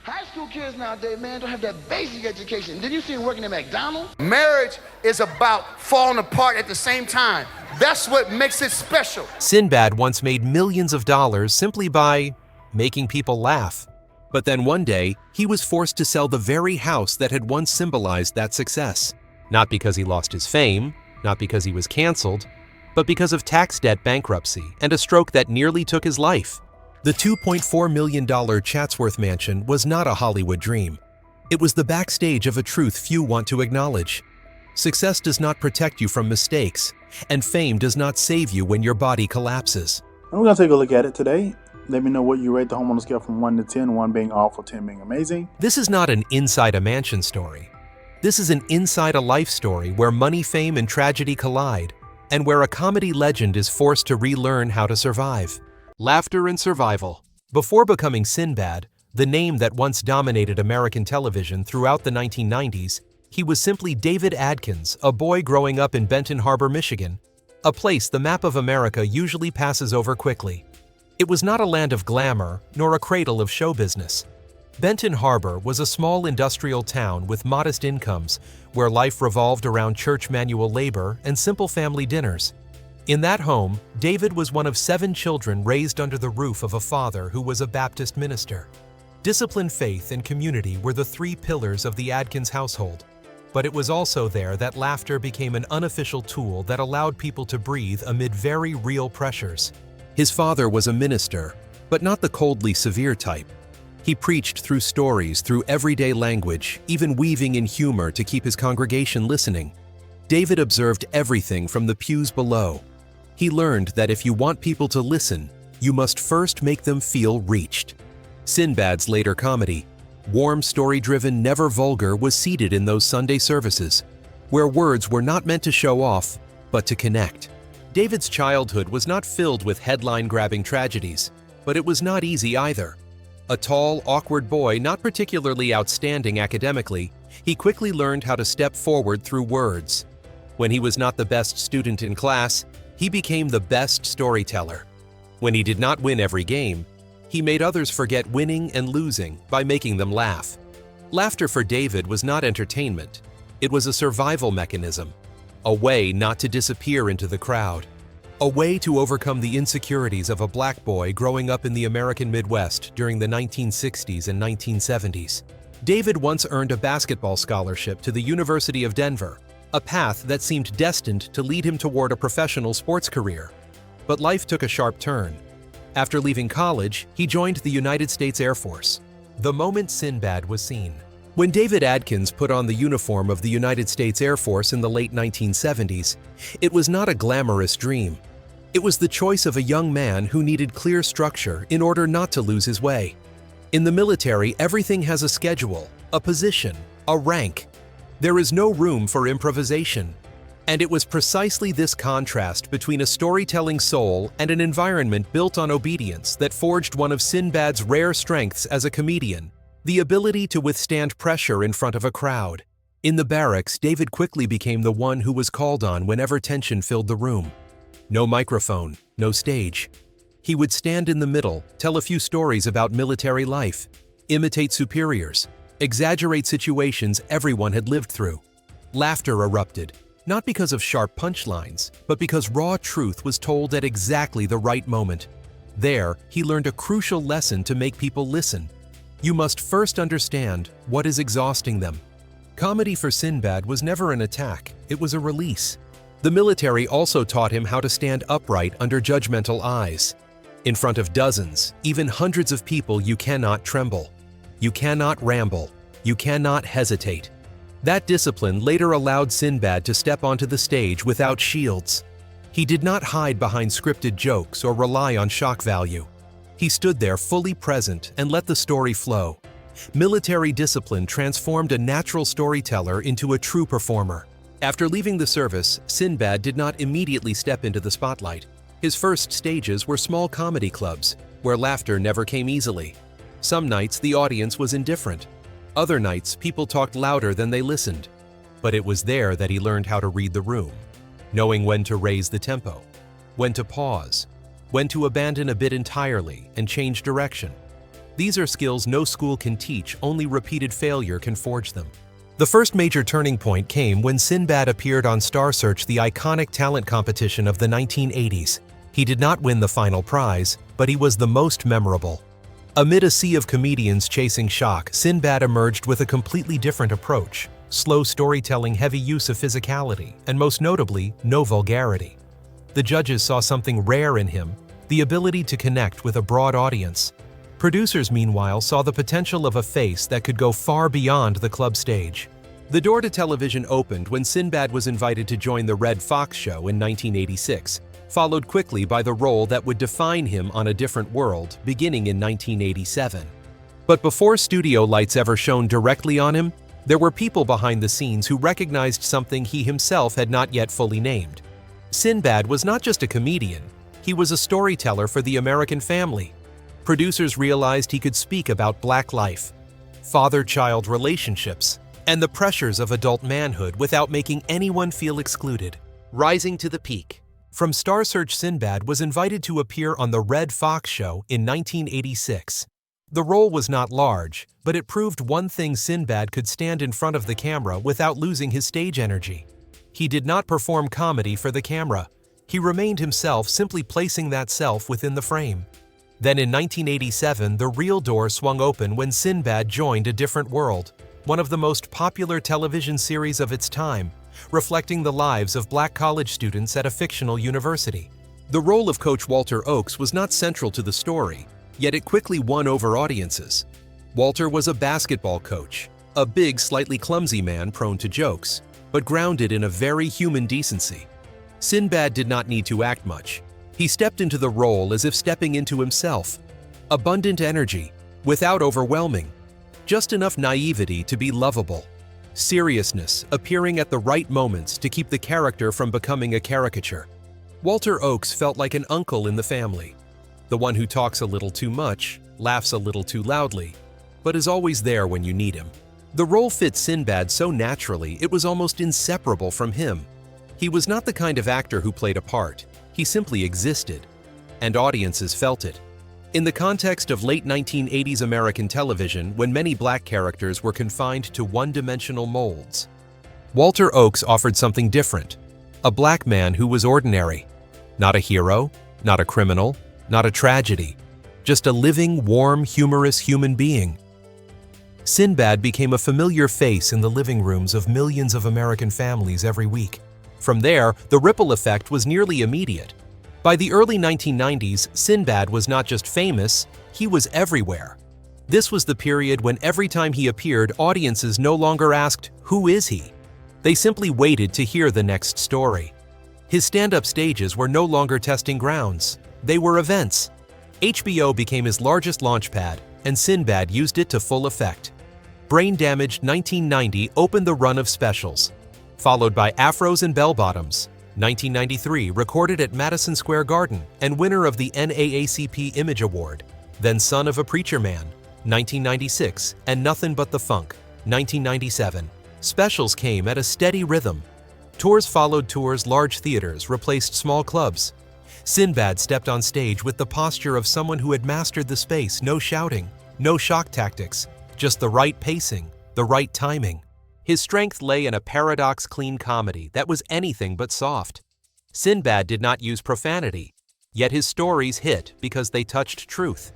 High school kids nowadays, man, don't have that basic education. Did you see them working at McDonald's? Marriage is about falling apart at the same time. That's what makes it special. Sinbad once made millions of dollars simply by making people laugh. But then one day, he was forced to sell the very house that had once symbolized that success. Not because he lost his fame, not because he was canceled, but because of tax debt bankruptcy and a stroke that nearly took his life. The $2.4 million Chatsworth mansion was not a Hollywood dream. It was the backstage of a truth few want to acknowledge. Success does not protect you from mistakes, and fame does not save you when your body collapses. And we're going to take a look at it today. Let me know what you rate the home on a scale from 1 to 10, 1 being awful, 10 being amazing. This is not an inside a mansion story. This is an inside a life story where money, fame, and tragedy collide, and where a comedy legend is forced to relearn how to survive. Laughter and survival. Before becoming Sinbad, the name that once dominated American television throughout the 1990s, he was simply David Adkins, a boy growing up in Benton Harbor, Michigan, a place the map of America usually passes over quickly. It was not a land of glamour, nor a cradle of show business. Benton Harbor was a small industrial town with modest incomes, where life revolved around church manual labor and simple family dinners. In that home, David was one of 7 children raised under the roof of a father who was a Baptist minister. Discipline, faith, and community were the 3 pillars of the Adkins household. But it was also there that laughter became an unofficial tool that allowed people to breathe amid very real pressures. His father was a minister, but not the coldly severe type. He preached through stories, through everyday language, even weaving in humor to keep his congregation listening. David observed everything from the pews below. He learned that if you want people to listen, you must first make them feel reached. Sinbad's later comedy, warm, story-driven, never vulgar, was seated in those Sunday services, where words were not meant to show off, but to connect. David's childhood was not filled with headline-grabbing tragedies, but it was not easy either. A tall, awkward boy, not particularly outstanding academically, he quickly learned how to step forward through words. When he was not the best student in class, he became the best storyteller. When he did not win every game, he made others forget winning and losing by making them laugh. Laughter for David was not entertainment. It was a survival mechanism, a way not to disappear into the crowd, a way to overcome the insecurities of a black boy growing up in the American Midwest during the 1960s and 1970s. David once earned a basketball scholarship to the University of Denver, a path that seemed destined to lead him toward a professional sports career. But life took a sharp turn. After leaving college, he joined the United States Air Force. The moment Sinbad was seen. When David Adkins put on the uniform of the United States Air Force in the late 1970s, it was not a glamorous dream. It was the choice of a young man who needed clear structure in order not to lose his way. In the military, everything has a schedule, a position, a rank. There is no room for improvisation. And it was precisely this contrast between a storytelling soul and an environment built on obedience that forged one of Sinbad's rare strengths as a comedian, the ability to withstand pressure in front of a crowd. In the barracks, David quickly became the one who was called on whenever tension filled the room. No microphone, no stage. He would stand in the middle, tell a few stories about military life, imitate superiors, exaggerate situations everyone had lived through. Laughter erupted, not because of sharp punchlines, but because raw truth was told at exactly the right moment. There, he learned a crucial lesson to make people listen. You must first understand what is exhausting them. Comedy for Sinbad was never an attack, it was a release. The military also taught him how to stand upright under judgmental eyes. In front of dozens, even hundreds of people, you cannot tremble. You cannot ramble. You cannot hesitate. That discipline later allowed Sinbad to step onto the stage without shields. He did not hide behind scripted jokes or rely on shock value. He stood there fully present and let the story flow. Military discipline transformed a natural storyteller into a true performer. After leaving the service, Sinbad did not immediately step into the spotlight. His first stages were small comedy clubs, where laughter never came easily. Some nights the audience was indifferent. Other nights people talked louder than they listened. But it was there that he learned how to read the room, knowing when to raise the tempo, when to pause, when to abandon a bit entirely and change direction. These are skills no school can teach, only repeated failure can forge them. The first major turning point came when Sinbad appeared on Star Search, the iconic talent competition of the 1980s. He did not win the final prize, but he was the most memorable. Amid a sea of comedians chasing shock, Sinbad emerged with a completely different approach: slow storytelling, heavy use of physicality, and most notably, no vulgarity. The judges saw something rare in him: the ability to connect with a broad audience. Producers, meanwhile, saw the potential of a face that could go far beyond the club stage. The door to television opened when Sinbad was invited to join the Red Fox show in 1986, followed quickly by the role that would define him on A Different World, beginning in 1987. But before studio lights ever shone directly on him, there were people behind the scenes who recognized something he himself had not yet fully named. Sinbad was not just a comedian, he was a storyteller for the American family. Producers realized he could speak about Black life, father-child relationships, and the pressures of adult manhood without making anyone feel excluded. Rising to the peak. From Star Search, Sinbad was invited to appear on the Red Fox show in 1986. The role was not large, but it proved one thing: Sinbad could stand in front of the camera without losing his stage energy. He did not perform comedy for the camera. He remained himself, simply placing that self within the frame. Then in 1987, the real door swung open when Sinbad joined A Different World, one of the most popular television series of its time, reflecting the lives of Black college students at a fictional university. The role of Coach Walter Oakes was not central to the story, yet it quickly won over audiences. Walter was a basketball coach, a big, slightly clumsy man prone to jokes, but grounded in a very human decency. Sinbad did not need to act much. He stepped into the role as if stepping into himself. Abundant energy, without overwhelming. Just enough naivety to be lovable. Seriousness, appearing at the right moments to keep the character from becoming a caricature. Walter Oakes felt like an uncle in the family. The one who talks a little too much, laughs a little too loudly, but is always there when you need him. The role fit Sinbad so naturally it was almost inseparable from him. He was not the kind of actor who played a part. He simply existed, and audiences felt it. In the context of late 1980s American television, when many Black characters were confined to one-dimensional molds, Walter Oakes offered something different: a Black man who was ordinary. Not a hero, not a criminal, not a tragedy, just a living, warm, humorous human being. Sinbad became a familiar face in the living rooms of millions of American families every week. From there, the ripple effect was nearly immediate. By the early 1990s, Sinbad was not just famous, he was everywhere. This was the period when every time he appeared, audiences no longer asked, "Who is he?" They simply waited to hear the next story. His stand-up stages were no longer testing grounds. They were events. HBO became his largest launchpad, and Sinbad used it to full effect. Brain Damaged 1990 opened the run of specials, followed by Afros and Bell-Bottoms, 1993, recorded at Madison Square Garden and winner of the NAACP Image Award, then Son of a Preacher Man, 1996, and Nothing But the Funk, 1997. Specials came at a steady rhythm. Tours followed tours, large theaters replaced small clubs. Sinbad stepped on stage with the posture of someone who had mastered the space: no shouting, no shock tactics, just the right pacing, the right timing. His strength lay in a paradox-clean comedy that was anything but soft. Sinbad did not use profanity, yet his stories hit because they touched truth.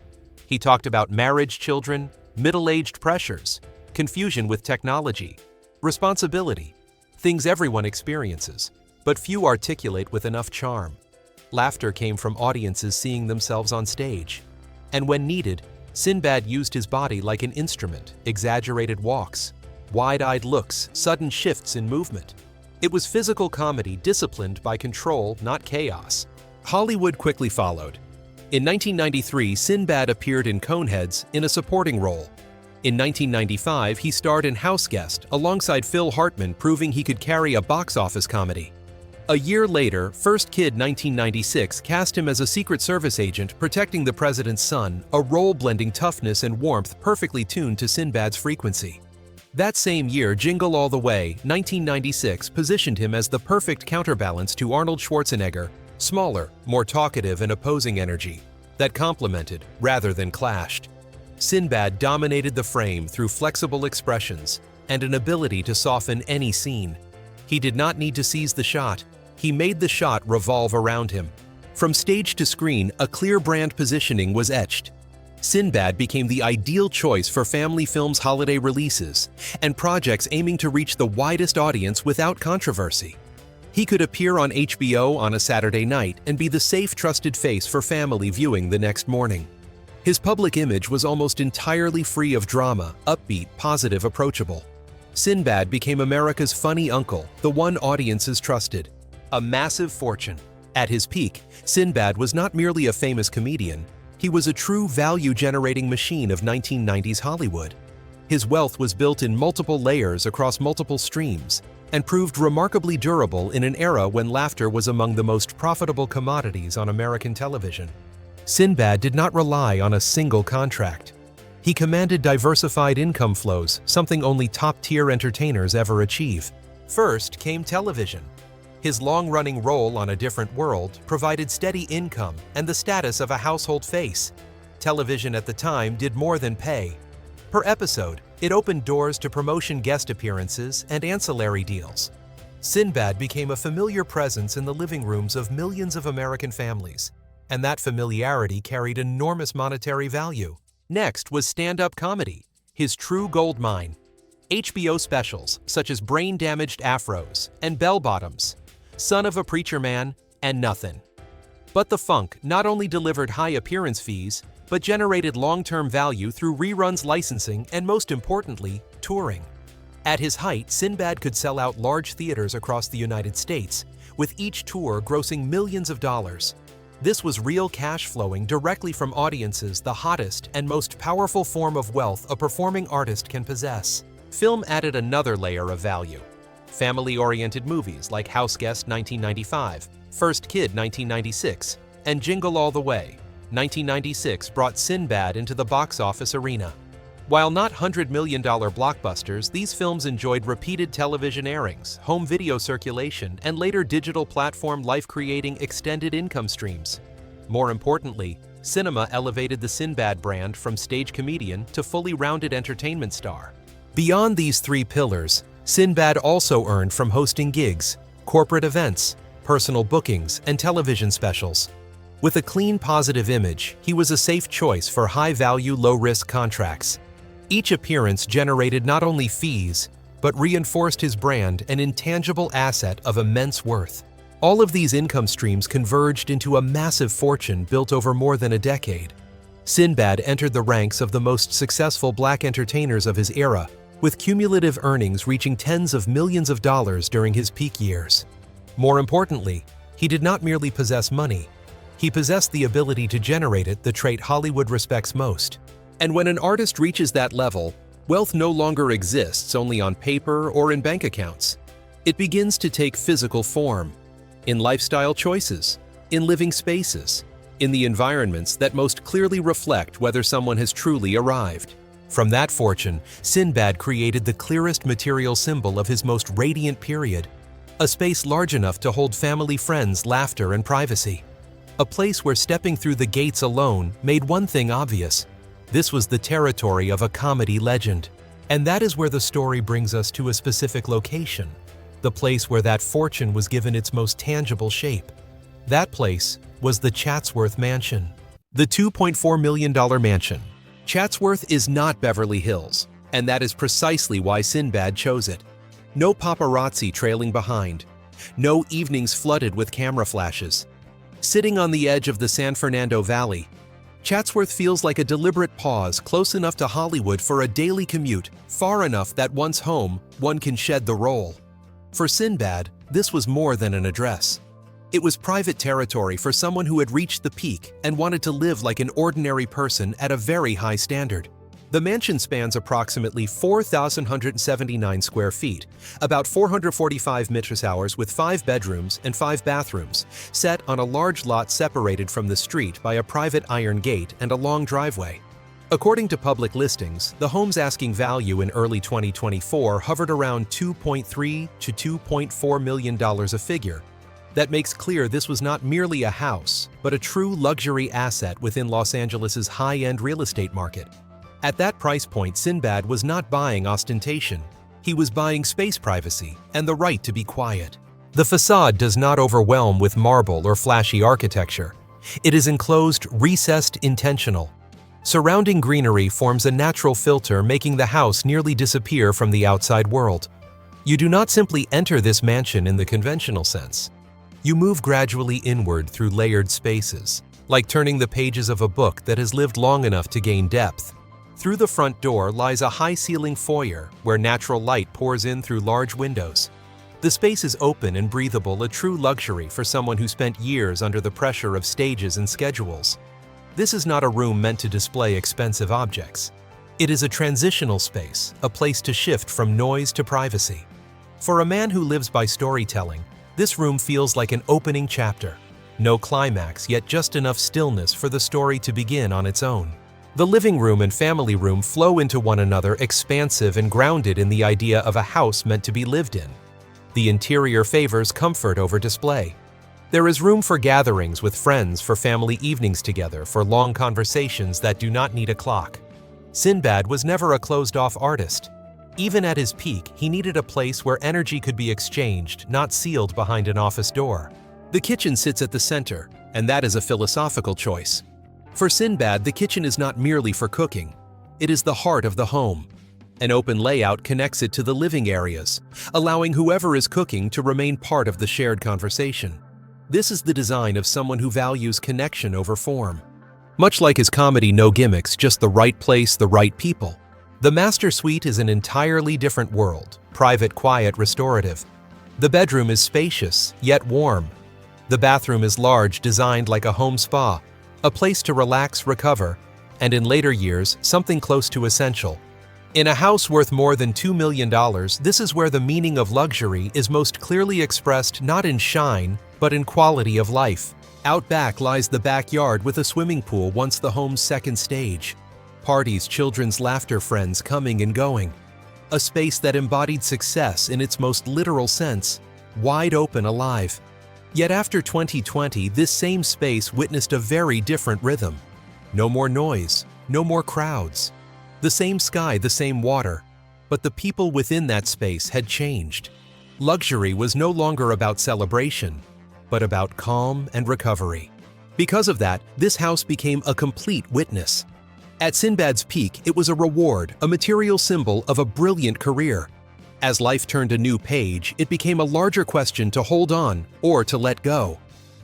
He talked about marriage, children, middle-aged pressures, confusion with technology, responsibility, things everyone experiences, but few articulate with enough charm. Laughter came from audiences seeing themselves on stage. And when needed, Sinbad used his body like an instrument: exaggerated walks, wide-eyed looks, sudden shifts in movement. It was physical comedy disciplined by control, not chaos. Hollywood quickly followed. In 1993, Sinbad appeared in Coneheads in a supporting role. In 1995, he starred in Houseguest alongside Phil Hartman, proving he could carry a box office comedy. A year later, First Kid 1996 cast him as a Secret Service agent protecting the president's son, a role blending toughness and warmth perfectly tuned to Sinbad's frequency. That same year, Jingle All the Way, 1996, positioned him as the perfect counterbalance to Arnold Schwarzenegger: smaller, more talkative and opposing energy that complemented rather than clashed. Sinbad dominated the frame through flexible expressions and an ability to soften any scene. He did not need to seize the shot. He made the shot revolve around him. From stage to screen, a clear brand positioning was etched. Sinbad became the ideal choice for family films' holiday releases and projects aiming to reach the widest audience without controversy. He could appear on HBO on a Saturday night and be the safe, trusted face for family viewing the next morning. His public image was almost entirely free of drama, upbeat, positive, approachable. Sinbad became America's funny uncle, the one audiences trusted. A massive fortune. At his peak, Sinbad was not merely a famous comedian, he was a true value-generating machine of 1990s Hollywood. His wealth was built in multiple layers across multiple streams and proved remarkably durable in an era when laughter was among the most profitable commodities on American television. Sinbad did not rely on a single contract. He commanded diversified income flows, something only top-tier entertainers ever achieve. First came television. His long-running role on A Different World provided steady income and the status of a household face. Television at the time did more than pay. Per episode, it opened doors to promotion guest appearances and ancillary deals. Sinbad became a familiar presence in the living rooms of millions of American families, and that familiarity carried enormous monetary value. Next was stand-up comedy, his true gold mine. HBO specials such as Brain-Damaged Afros and Bell Bottoms, Son of a Preacher Man, and Nothing. But the Funk not only delivered high appearance fees, but generated long-term value through reruns, licensing, and most importantly, touring. At his height, Sinbad could sell out large theaters across the United States, with each tour grossing millions of dollars. This was real cash flowing directly from audiences, the hottest and most powerful form of wealth a performing artist can possess. Film added another layer of value. Family-oriented movies like House Guest 1995, First Kid 1996, and Jingle All the Way 1996 brought Sinbad into the box office arena. While not $100 million blockbusters, these films enjoyed repeated television airings, home video circulation, and later digital platform life-creating extended income streams. More importantly, cinema elevated the Sinbad brand from stage comedian to fully rounded entertainment star. Beyond these three pillars, Sinbad also earned from hosting gigs, corporate events, personal bookings, and television specials. With a clean, positive image, he was a safe choice for high-value, low-risk contracts. Each appearance generated not only fees, but reinforced his brand, an intangible asset of immense worth. All of these income streams converged into a massive fortune built over more than a decade. Sinbad entered the ranks of the most successful black entertainers of his era, with cumulative earnings reaching tens of millions of dollars during his peak years. More importantly, he did not merely possess money. He possessed the ability to generate it, the trait Hollywood respects most. And when an artist reaches that level, wealth no longer exists only on paper or in bank accounts. It begins to take physical form, in lifestyle choices, in living spaces, in the environments that most clearly reflect whether someone has truly arrived. From that fortune, Sinbad created the clearest material symbol of his most radiant period, a space large enough to hold family, friends, laughter, and privacy. A place where stepping through the gates alone made one thing obvious. This was the territory of a comedy legend. And that is where the story brings us to a specific location, the place where that fortune was given its most tangible shape. That place was the Chatsworth mansion. The $2.4 million mansion. Chatsworth is not Beverly Hills, and that is precisely why Sinbad chose it. No paparazzi trailing behind. No evenings flooded with camera flashes. Sitting on the edge of the San Fernando Valley, Chatsworth feels like a deliberate pause close enough to Hollywood for a daily commute, far enough that once home, one can shed the role. For Sinbad, this was more than an address. It was private territory for someone who had reached the peak and wanted to live like an ordinary person at a very high standard. The mansion spans approximately 4,179 square feet, about 445 meters hours, with 5 bedrooms and 5 bathrooms, set on a large lot separated from the street by a private iron gate and a long driveway. According to public listings, the home's asking value in early 2024 hovered around $2.3 to $2.4 million a figure. That makes clear this was not merely a house, but a true luxury asset within Los Angeles's high-end real estate market. At that price point, Sinbad was not buying ostentation. He was buying space privacy and the right to be quiet. The facade does not overwhelm with marble or flashy architecture. It is enclosed, recessed, intentional. Surrounding greenery forms a natural filter, making the house nearly disappear from the outside world. You do not simply enter this mansion in the conventional sense. You move gradually inward through layered spaces, like turning the pages of a book that has lived long enough to gain depth. Through the front door lies a high-ceiling foyer where natural light pours in through large windows. The space is open and breathable, a true luxury for someone who spent years under the pressure of stages and schedules. This is not a room meant to display expensive objects. It is a transitional space, a place to shift from noise to privacy. For a man who lives by storytelling, this room feels like an opening chapter. No climax, yet just enough stillness for the story to begin on its own. The living room and family room flow into one another, expansive and grounded in the idea of a house meant to be lived in. The interior favors comfort over display. There is room for gatherings with friends, for family evenings together, for long conversations that do not need a clock. Sinbad was never a closed-off artist. Even at his peak, he needed a place where energy could be exchanged, not sealed behind an office door. The kitchen sits at the center, and that is a philosophical choice. For Sinbad, the kitchen is not merely for cooking. It is the heart of the home. An open layout connects it to the living areas, allowing whoever is cooking to remain part of the shared conversation. This is the design of someone who values connection over form. Much like his comedy No Gimmicks, just the right place, the right people. The master suite is an entirely different world, private, quiet, restorative. The bedroom is spacious, yet warm. The bathroom is large, designed like a home spa, a place to relax, recover, and in later years, something close to essential. In a house worth more than $2 million, this is where the meaning of luxury is most clearly expressed, not in shine, but in quality of life. Out back lies the backyard with a swimming pool, once the home's second stage. Parties, children's laughter, friends coming and going. A space that embodied success in its most literal sense, wide open, alive. Yet after 2020, this same space witnessed a very different rhythm. No more noise, no more crowds. The same sky, the same water, but the people within that space had changed. Luxury was no longer about celebration, but about calm and recovery. Because of that, this house became a complete witness. At Sinbad's peak, it was a reward, a material symbol of a brilliant career. As life turned a new page, it became a larger question to hold on or to let go.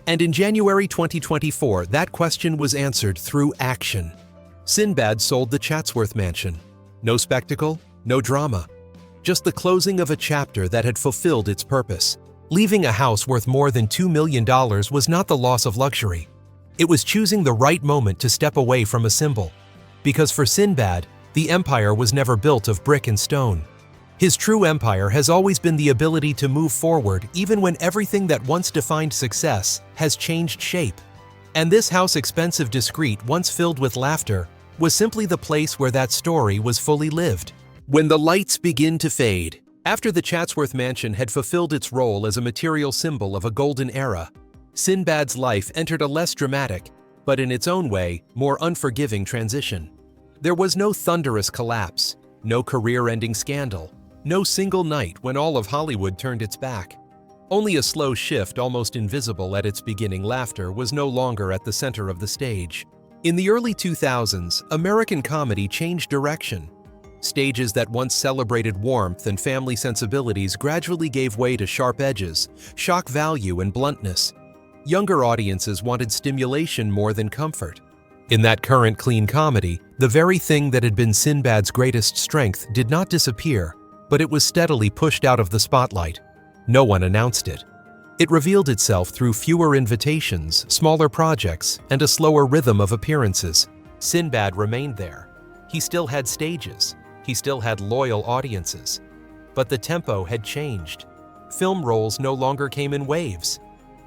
And in January 2024, that question was answered through action. Sinbad sold the Chatsworth mansion. No spectacle, no drama. Just the closing of a chapter that had fulfilled its purpose. Leaving a house worth more than $2 million was not the loss of luxury. It was choosing the right moment to step away from a symbol. Because for Sinbad, the empire was never built of brick and stone. His true empire has always been the ability to move forward even when everything that once defined success has changed shape. And this house, expensive, discreet, once filled with laughter, was simply the place where that story was fully lived. When the lights begin to fade, after the Chatsworth mansion had fulfilled its role as a material symbol of a golden era, Sinbad's life entered a less dramatic, but in its own way, more unforgiving transition. There was no thunderous collapse, no career-ending scandal, no single night when all of Hollywood turned its back. Only a slow shift, almost invisible at its beginning. Laughter was no longer at the center of the stage. In the early 2000s, American comedy changed direction. Stages that once celebrated warmth and family sensibilities gradually gave way to sharp edges, shock value, and bluntness. Younger audiences wanted stimulation more than comfort. In that current clean comedy, the very thing that had been Sinbad's greatest strength did not disappear, but it was steadily pushed out of the spotlight. No one announced it. It revealed itself through fewer invitations, smaller projects, and a slower rhythm of appearances. Sinbad remained there. He still had stages. He still had loyal audiences. But the tempo had changed. Film roles no longer came in waves.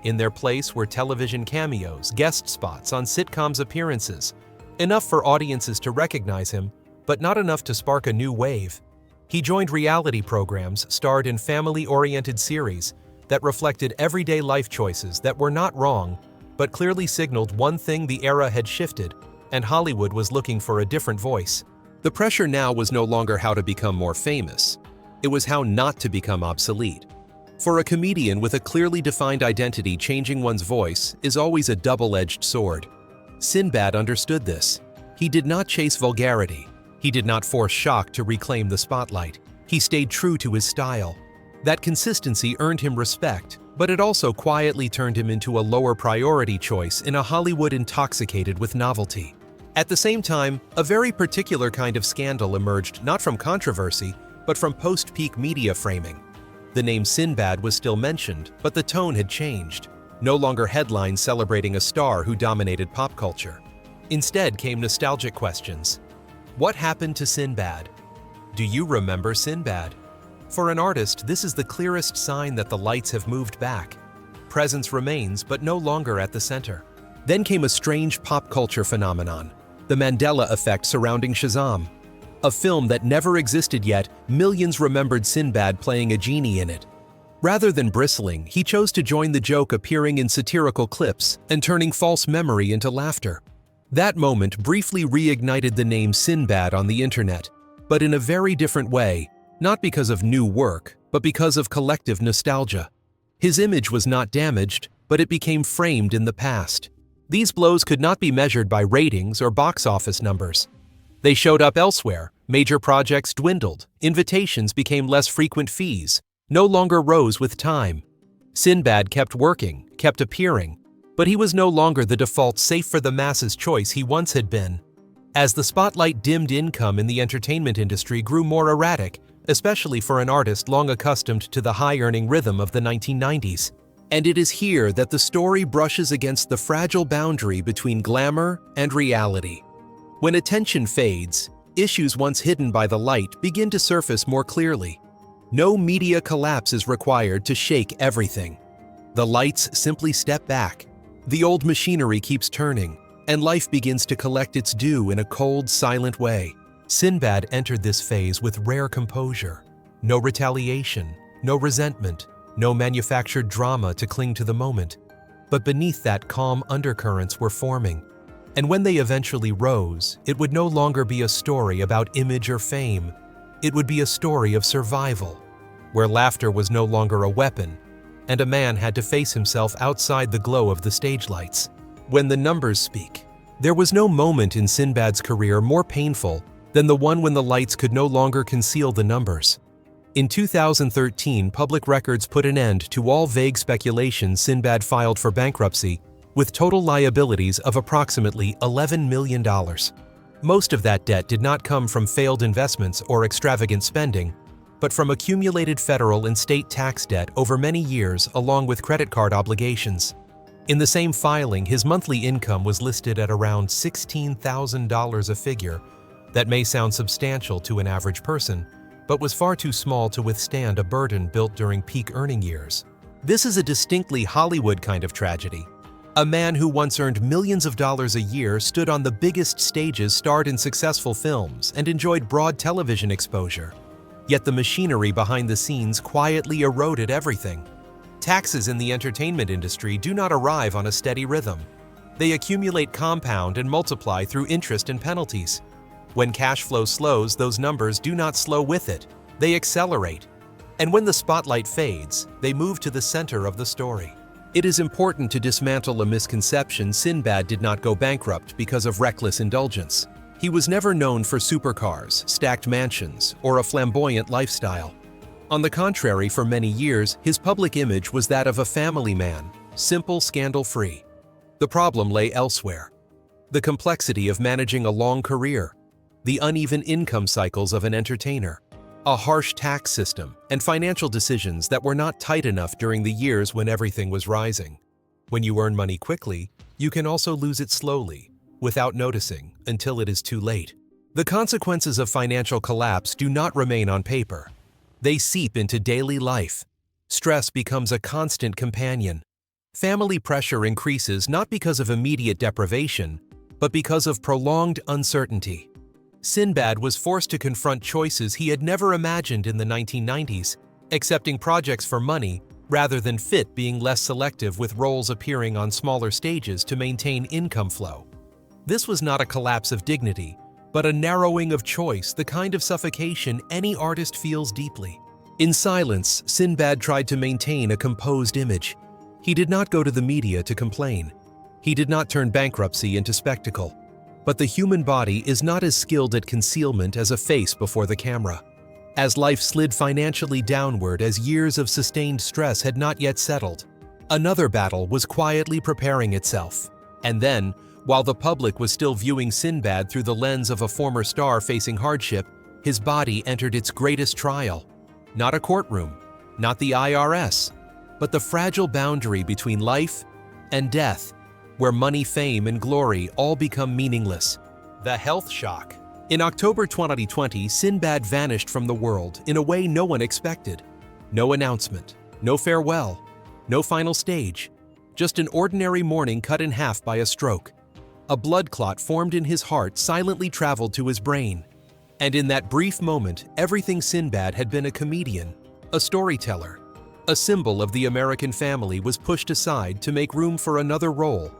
In their place were television cameos, guest spots on sitcoms, appearances. Enough for audiences to recognize him, but not enough to spark a new wave. He joined reality programs, starred in family-oriented series that reflected everyday life choices that were not wrong, but clearly signaled one thing: the era had shifted, and Hollywood was looking for a different voice. The pressure now was no longer how to become more famous. It was how not to become obsolete. For a comedian with a clearly defined identity, changing one's voice is always a double-edged sword. Sinbad understood this. He did not chase vulgarity. He did not force shock to reclaim the spotlight. He stayed true to his style. That consistency earned him respect, but it also quietly turned him into a lower priority choice in a Hollywood intoxicated with novelty. At the same time, a very particular kind of scandal emerged not from controversy, but from post-peak media framing. The name Sinbad was still mentioned, but the tone had changed. No longer headlines celebrating a star who dominated pop culture. Instead came nostalgic questions. What happened to Sinbad? Do you remember Sinbad? For an artist, this is the clearest sign that the lights have moved back. Presence remains, but no longer at the center. Then came a strange pop culture phenomenon, the Mandela effect surrounding Shazam. A film that never existed yet, millions remembered Sinbad playing a genie in it. Rather than bristling, he chose to join the joke, appearing in satirical clips and turning false memory into laughter. That moment briefly reignited the name Sinbad on the internet, but in a very different way, not because of new work, but because of collective nostalgia. His image was not damaged, but it became framed in the past. These blows could not be measured by ratings or box office numbers. They showed up elsewhere. Major projects dwindled, invitations became less frequent, fees no longer rose with time. Sinbad kept working, kept appearing, but he was no longer the default safe for the masses choice he once had been. As the spotlight dimmed, income in the entertainment industry grew more erratic, especially for an artist long accustomed to the high-earning rhythm of the 1990s. And it is here that the story brushes against the fragile boundary between glamour and reality. When attention fades, issues once hidden by the light begin to surface more clearly. No media collapse is required to shake everything. The lights simply step back. The old machinery keeps turning, and life begins to collect its due in a cold, silent way. Sinbad entered this phase with rare composure. No retaliation, no resentment, no manufactured drama to cling to the moment. But beneath that, calm undercurrents were forming. And when they eventually rose, it would no longer be a story about image or fame. It would be a story of survival, where laughter was no longer a weapon, and a man had to face himself outside the glow of the stage lights. When the numbers speak, there was no moment in Sinbad's career more painful than the one when the lights could no longer conceal the numbers. In 2013, public records put an end to all vague speculation. Sinbad filed for bankruptcy with total liabilities of approximately $11 million. Most of that debt did not come from failed investments or extravagant spending, but from accumulated federal and state tax debt over many years, along with credit card obligations. In the same filing, his monthly income was listed at around $16,000, a figure that may sound substantial to an average person, but was far too small to withstand a burden built during peak earning years. This is a distinctly Hollywood kind of tragedy. A man who once earned millions of dollars a year stood on the biggest stages, starred in successful films, and enjoyed broad television exposure. Yet the machinery behind the scenes quietly eroded everything. Taxes in the entertainment industry do not arrive on a steady rhythm. They accumulate, compound, and multiply through interest and penalties. When cash flow slows, those numbers do not slow with it. They accelerate. And when the spotlight fades, they move to the center of the story. It is important to dismantle a misconception. Sinbad did not go bankrupt because of reckless indulgence. He was never known for supercars, stacked mansions, or a flamboyant lifestyle. On the contrary, for many years, his public image was that of a family man, simple, scandal-free. The problem lay elsewhere. The complexity of managing a long career, the uneven income cycles of an entertainer, a harsh tax system, and financial decisions that were not tight enough during the years when everything was rising. When you earn money quickly, you can also lose it slowly, without noticing, until it is too late. The consequences of financial collapse do not remain on paper. They seep into daily life. Stress becomes a constant companion. Family pressure increases not because of immediate deprivation, but because of prolonged uncertainty. Sinbad was forced to confront choices he had never imagined in the 1990s, accepting projects for money rather than fit, being less selective with roles, appearing on smaller stages to maintain income flow. This was not a collapse of dignity, but a narrowing of choice, the kind of suffocation any artist feels deeply. In silence, Sinbad tried to maintain a composed image. He did not go to the media to complain. He did not turn bankruptcy into spectacle. But the human body is not as skilled at concealment as a face before the camera. As life slid financially downward as years of sustained stress had not yet settled, another battle was quietly preparing itself. And then, while the public was still viewing Sinbad through the lens of a former star facing hardship, his body entered its greatest trial. Not a courtroom, not the IRS, but the fragile boundary between life and death, where money, fame, and glory all become meaningless. The health shock. In October 2020, Sinbad vanished from the world in a way no one expected. No announcement, no farewell, no final stage. Just an ordinary morning cut in half by a stroke. A blood clot formed in his heart silently traveled to his brain. And in that brief moment, everything Sinbad had been: a comedian, a storyteller, a symbol of the American family, was pushed aside to make room for another role: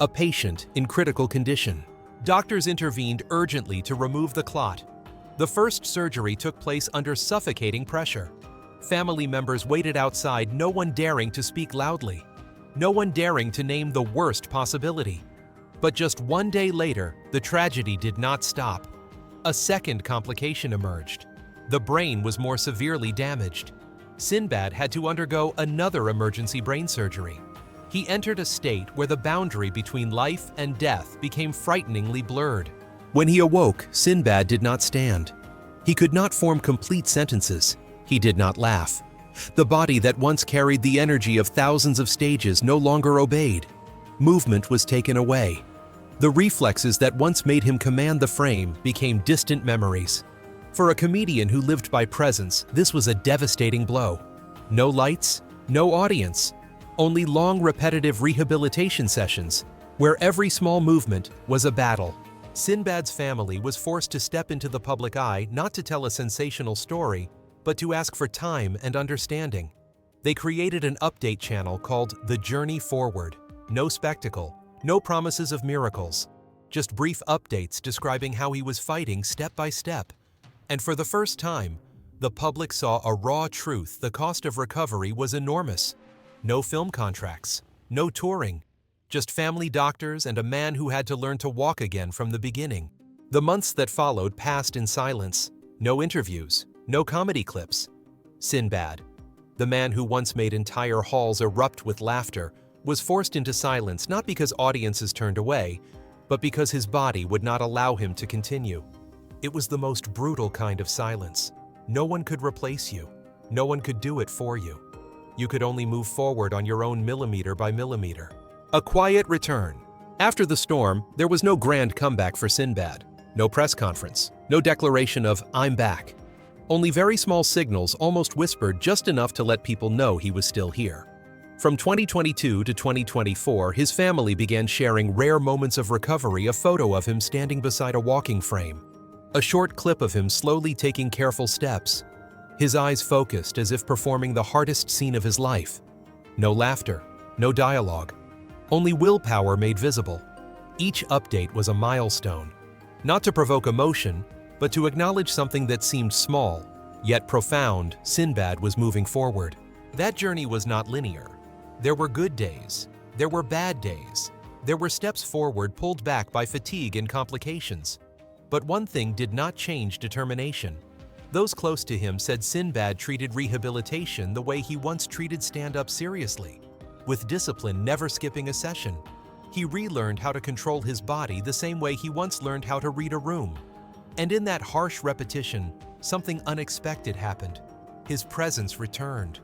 a patient in critical condition. Doctors intervened urgently to remove the clot. The first surgery took place under suffocating pressure. Family members waited outside, no one daring to speak loudly, no one daring to name the worst possibility. But just one day later, the tragedy did not stop. A second complication emerged. The brain was more severely damaged. Sinbad had to undergo another emergency brain surgery. He entered a state where the boundary between life and death became frighteningly blurred. When he awoke, Sinbad did not stand. He could not form complete sentences. He did not laugh. The body that once carried the energy of thousands of stages no longer obeyed. Movement was taken away. The reflexes that once made him command the frame became distant memories. For a comedian who lived by presence, this was a devastating blow. No lights, no audience, only long repetitive rehabilitation sessions, where every small movement was a battle. Sinbad's family was forced to step into the public eye not to tell a sensational story, but to ask for time and understanding. They created an update channel called The Journey Forward. No spectacle, no promises of miracles, just brief updates describing how he was fighting step by step. And for the first time, the public saw a raw truth: the cost of recovery was enormous. No film contracts, no touring, just family doctors and a man who had to learn to walk again from the beginning. The months that followed passed in silence. No interviews, no comedy clips. Sinbad, the man who once made entire halls erupt with laughter, was forced into silence not because audiences turned away, but because his body would not allow him to continue. It was the most brutal kind of silence. No one could replace you. No one could do it for you. You could only move forward on your own millimeter by millimeter. A quiet return. After the storm, there was no grand comeback for Sinbad. No press conference. No declaration of "I'm back." Only very small signals, almost whispered, just enough to let people know he was still here. From 2022 to 2024, his family began sharing rare moments of recovery: a photo of him standing beside a walking frame, a short clip of him slowly taking careful steps, his eyes focused as if performing the hardest scene of his life. No laughter, no dialogue, only willpower made visible. Each update was a milestone, not to provoke emotion, but to acknowledge something that seemed small, yet profound. Sinbad was moving forward. That journey was not linear. There were good days. There were bad days. There were steps forward pulled back by fatigue and complications. But one thing did not change: determination. Those close to him said Sinbad treated rehabilitation the way he once treated stand-up: seriously, with discipline, never skipping a session. He relearned how to control his body the same way he once learned how to read a room. And in that harsh repetition, something unexpected happened. His presence returned.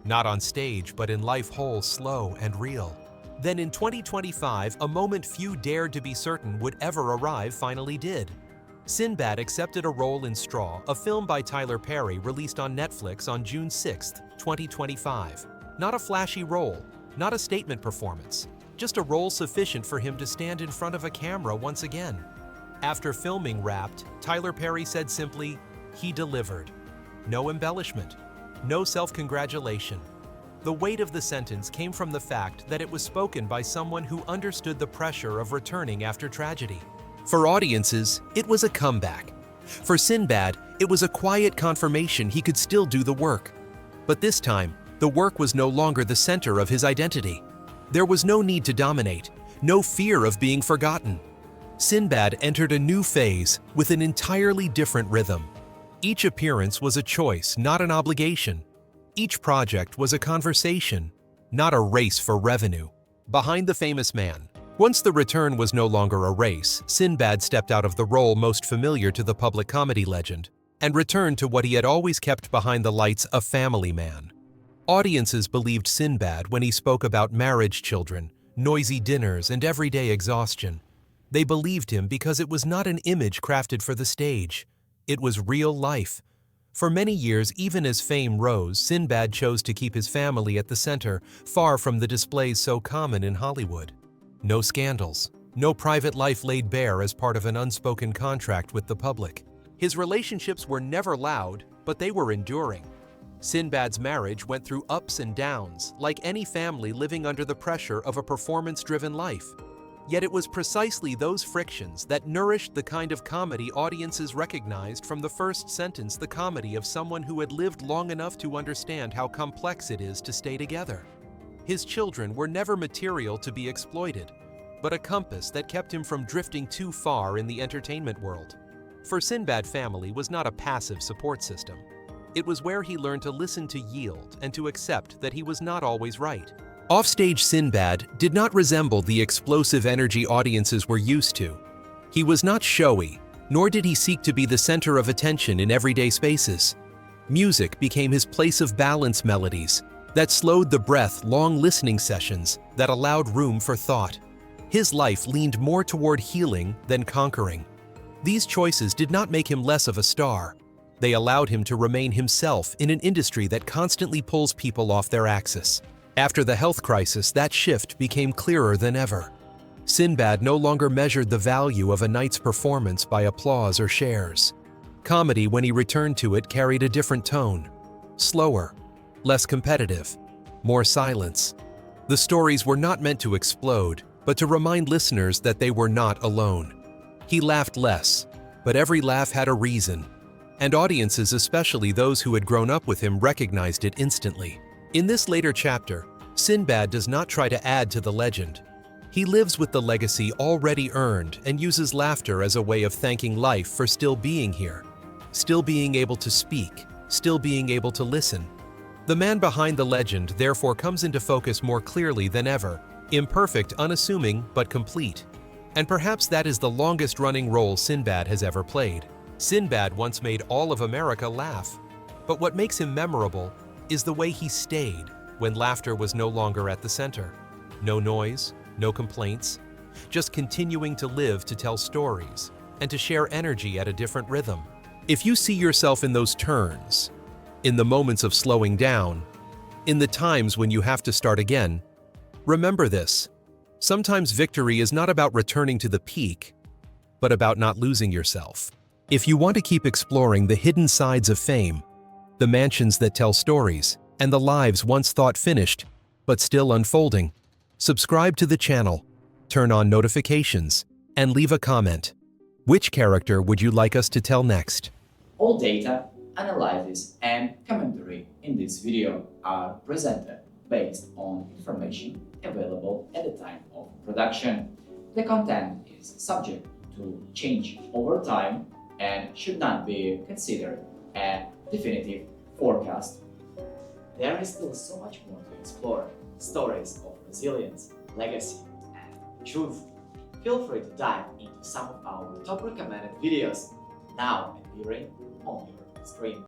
Not on stage, but in life whole, slow and real. Then in 2025, a moment few dared to be certain would ever arrive finally did. Sinbad accepted a role in Straw, a film by Tyler Perry released on Netflix on June 6, 2025. Not a flashy role, not a statement performance, just a role sufficient for him to stand in front of a camera once again. After filming wrapped, Tyler Perry said simply, "He delivered." No embellishment, no self-congratulation. The weight of the sentence came from the fact that it was spoken by someone who understood the pressure of returning after tragedy. For audiences, it was a comeback. For Sinbad, it was a quiet confirmation he could still do the work. But this time, the work was no longer the center of his identity. There was no need to dominate, no fear of being forgotten. Sinbad entered a new phase with an entirely different rhythm. Each appearance was a choice, not an obligation. Each project was a conversation, not a race for revenue. Behind the famous man. Once the return was no longer a race, Sinbad stepped out of the role most familiar to the public comedy legend and returned to what he had always kept behind the lights, a family man. Audiences believed Sinbad when he spoke about marriage children, noisy dinners, and everyday exhaustion. They believed him because it was not an image crafted for the stage. It was real life. For many years, even as fame rose, Sinbad chose to keep his family at the center, far from the displays so common in Hollywood. No scandals, no private life laid bare as part of an unspoken contract with the public. His relationships were never loud, but they were enduring. Sinbad's marriage went through ups and downs, like any family living under the pressure of a performance-driven life. Yet it was precisely those frictions that nourished the kind of comedy audiences recognized from the first sentence, the comedy of someone who had lived long enough to understand how complex it is to stay together. His children were never material to be exploited, but a compass that kept him from drifting too far in the entertainment world. For Sinbad, family was not a passive support system. It was where he learned to listen, to yield, and to accept that he was not always right. Offstage Sinbad did not resemble the explosive energy audiences were used to. He was not showy, nor did he seek to be the center of attention in everyday spaces. Music became his place of balance, melodies that slowed the breath, long listening sessions that allowed room for thought. His life leaned more toward healing than conquering. These choices did not make him less of a star. They allowed him to remain himself in an industry that constantly pulls people off their axis. After the health crisis, that shift became clearer than ever. Sinbad no longer measured the value of a night's performance by applause or shares. Comedy, when he returned to it, carried a different tone. Slower, less competitive, more silence. The stories were not meant to explode, but to remind listeners that they were not alone. He laughed less, but every laugh had a reason. And audiences, especially those who had grown up with him, recognized it instantly. In this later chapter, Sinbad does not try to add to the legend. He lives with the legacy already earned and uses laughter as a way of thanking life for still being here, still being able to speak, still being able to listen. The man behind the legend therefore comes into focus more clearly than ever, imperfect, unassuming, but complete. And perhaps that is the longest-running role Sinbad has ever played. Sinbad once made all of America laugh. But what makes him memorable is the way he stayed when laughter was no longer at the center. No noise, no complaints, just continuing to live, to tell stories, and to share energy at a different rhythm. If you see yourself in those turns, in the moments of slowing down, in the times when you have to start again, remember this. Sometimes victory is not about returning to the peak, but about not losing yourself. If you want to keep exploring the hidden sides of fame, the mansions that tell stories, and the lives once thought finished, but still unfolding, subscribe to the channel, turn on notifications, and leave a comment. Which character would you like us to tell next? All data, analysis, and commentary in this video are presented based on information available at the time of production. The content is subject to change over time and should not be considered a definitive forecast. There is still so much more to explore. Stories of resilience, legacy, and truth. Feel free to dive into some of our top recommended videos now appearing on your screen.